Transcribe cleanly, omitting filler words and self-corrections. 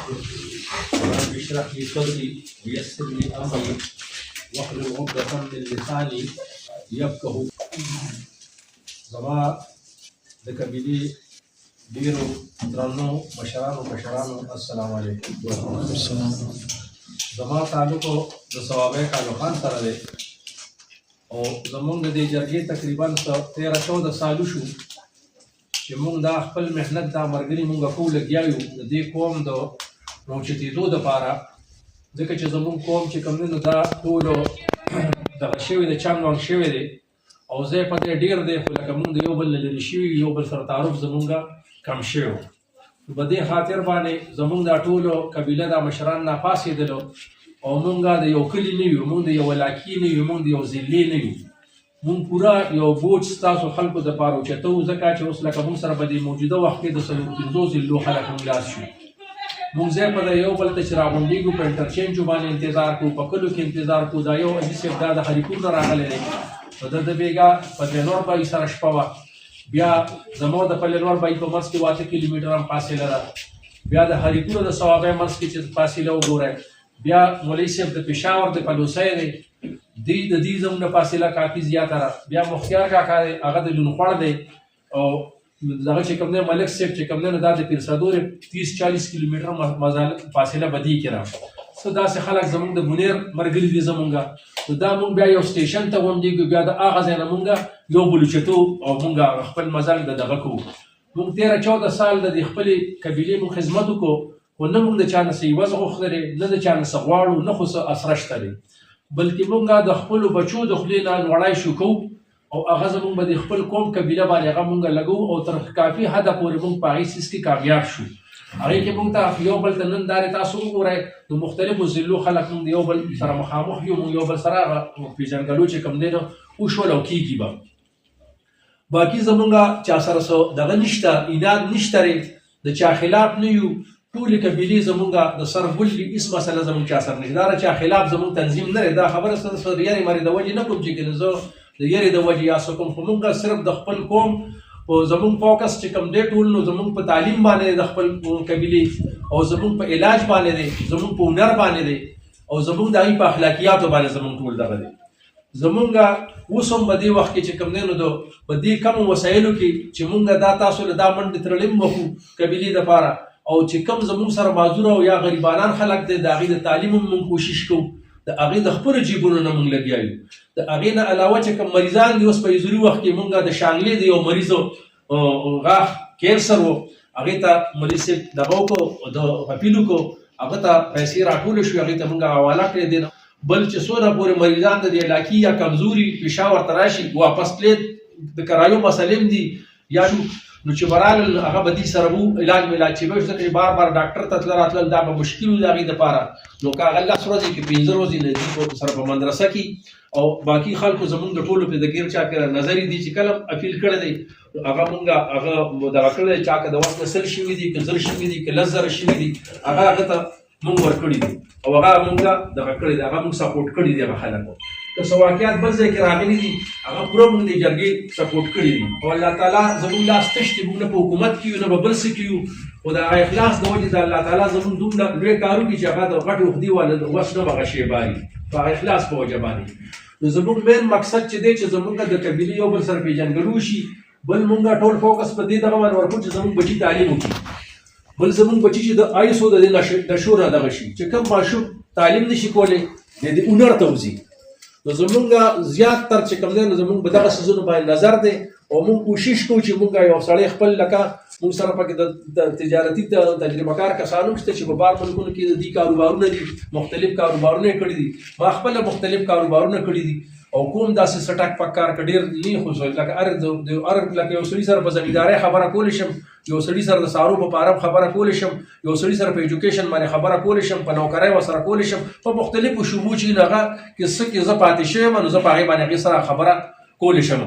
رب اشرح لي صدري ويسر لي امري واحلل عقدة من لساني يفقهوا. زما د قبیلې ډیرو درنو مشرانو السلام علیکم. زما تعلق د ثوابه کالو خان سره دی او زمونږ د دې جرګې تقریبا 13-14 سالو شو چې مونږ دا خپل محنت دا مرګري مونږ کوو لګیا یو د دې قوم د راوچتېدو دپاره، ځکه چې زمونږ قوم چې کوم دی نو دا ټولو دغه شوی دی، چنګ وانګ شوی دی او ځای په دې ډېر دی، خو لکه مونږ د یو بل نه لرې شوي، یو بل سره تعارف زمونږ کم شوی. په دې خاطر باندې زمونږ دا ټولو قبیله دا مشران راپاڅېدلو او مونږ د یو کلي نه یو، مونږ د یو علاقې نه یو، مونږ د یو ضلعې نه یو. مونږ پوره یو بوج ستاسو خلکو دپاره اوچتو، ځکه چې اوس لکه مونږ سره په دې موجوده وخت کې د 4-5 ضلعو خلک هملاس شو. مونږ ځای په یو بل ته چې راغونډېږو په انټرچینجو باندې انتظار کوو، په کلو کې انتظار کوو. دا یو حاجي صاحب دا د خلیپور نه راغلی دی، نو د بیګا په دلور بای سره شپه وه، بیا زموږ د پلنور بای په منځ کې 8 کیلومتره هم فاصله ده، بیا د هریپور د صوابۍ منځ کې چې فاصله وګورئ، بیا مولوي صاحب د پېښور د پلوسی دی، د دې زموږ نه فاصله کافي زیاته ده. بیا مختیار کاکا دی، هغه د لونخوړ دی، او دغه چې کوم دی ملک صاحب چې کوم دی نو دا د پیرصدور 30-40 کیلومتره فاصله به دې کې راځي. څه داسې خلک زموږ د بونیر ملګري دي زموږ، نو دا مونږ بیا یو سټیشن ته غونډېږو، بیا د هغه ځای نه مونږ یو بل اوچتو او مونږ خپل مزل د دغه کوو. مونږ 13-14 سال د دې خپلې قبیلې مونږ خدمت وکړو، خو نه مونږ د چا نه څه عوض غوښتلی دی، نه د چا نه څه غواړو، نه خو څه اسره شته دی، بلکې مونږ د خپلو بچو د خولې نه لوړی شو کوو او هغه زمونږ به د خپل قوم قبیله باندې هغه مونږ لګو او تر کافي حده پورې مونږ په هغې څیز کې کامیاب شو. هغې کې مونږ ته یو بل ته نن دارې تاسو وګورئ، د مختلفو ضلعو خلک مونږ د یو بل سره مخامخ یو، مونږ یو بل سره هغه پېژنګلو چې کوم دی نو وشول او کېږي به. باقي زمونږ چا سره څه دغه نشته، اناد نشته دی، د چا خلاف نه یو، ټولې قبیلې زمونږ د سر ګل دي، هېڅ مسله زمونږ چا سره نشته. دا چا خلاف زمونږ تنظیم نه دی، دا خبره څه د یارې مارې د وجې نه کوم چې زه د یارې د وجې یا څه کوم، خو مونږ صرف د خپل قوم او زمونږ فوکس چې کوم دی ټول نو زمونږ په تعلیم باندې د خپل قبیلې او زمونږ په علاج باندې دی، زمونږ په هنر باندې دی او زمونږ د هغې په اخلاقیاتو باندې زمونږ ټول دغه دی. زمونږ اوس هم په دې وخت کې چې کوم دی نو په دې کمو وسایلو کې چې مونږ دا تاسو له دا منډې ترړې هم وکړو قبیلې دپاره، او چې کوم زمونږ سره معذوره او یا غریبانان خلک دی د هغې د تعلیم هم مونږ کوشش کوو، د هغې د خپلو جیبونو نه مونږ لګیا یو. د هغې نه علاوه چې کوم مریضان دي اوس په حضوري وخت کې مونږ د شانګلې د یو مریض غاښ کینسر و، هغې ته مولوي صاحب دغه وکړو، د اپیل وکړو، هغه ته پیسې راټولې شوې، هغې ته مونږ حواله کړې دي. بل چې څونه پورې مریضان د دې علاقې یا کمزوري پېښور ته راشي واپس تلې د کرایو مسلې هم دي یا نو چې برالل هغه به دې سره وو علاج ملاج چې به شو، ځکه چې بار بار ډاکټر ته تله راتلل دا به مشکل وي د هغې دپاره. نو که هغه 10 ورځې کې 15 ورځې نه دي سره په مدرسه کې او باقي خلکو زمونږ د ټولو په د ګیر چاپېره نظري دي چې کله اپیل کړی دی هغه مونږ هغه دغه کړی دی، چا که د وخت نه 100 شوي دي، که 1000 شوي دي، که 10,000 شوي دي، هغه ته مونږ ورکړي دي او هغه مونږ دغه کړی دی، هغه مونږ سپورټ کړي دي. هغه خلکو که څه واقعیات بل ځای کې راغلي دي هغه پوره مونږ د جرګې سپورټ کړي دي او الله تعالی زمونږ لاس تش دی، مونږ نه په حکومت کې یو نه به بل څه کې یو، خو د هغه اخلاص د وجې د الله تعالی زمونږ دومره لوی کار وکړي چې هغه د غټې اوږدې والا وس نه به هغه شی باري په هغه اخلاص په وجه باندې. نو زمونږ مین مقصد چې دی چې زمونږ د قبیلې یو بل سره پېژنګلو شي، بل مونږ ټول فوکس په دې دغه باندې ورکړو چې زمونږ بچي تعلیم وکړي، بل زمونږ بچي چې د آیسو د نشو نه دغه شي، چې کوم ماشوم تعلیم نشي کولی د هنر ته وځي. نو زمونږ زیات تر چې کوم دی نو زمونږ په دغه څیزونو باندې نظر دی او مونږ کوشش کوو چې مونږ یو سړی خپل لکه مونږ سره پکې د تجارتي تجربه کار کسان هم شته چې په بار ملکونو کې د دې کاروبارونه دي، مختلف کاروبارونه یې کړي دي، ما خپله مختلف کاروبارونه کړي دي او کوم داسې سټک پک کار که ډېر نه خو لکه لکه یو سړي سره په زمیندارۍ خبره کولی شم، یو سړي سره د سارو په فارم خبره کولی شم، یو سړي سره په ایجوکیشن باندې خبره کولی شم، په نوکرۍ ورسره کولی شم، په مختلفو شعبو چې هغه کې څه کې زه پاتې شوی یم نو زه په هغې باندې هغې سره خبره کولی شم.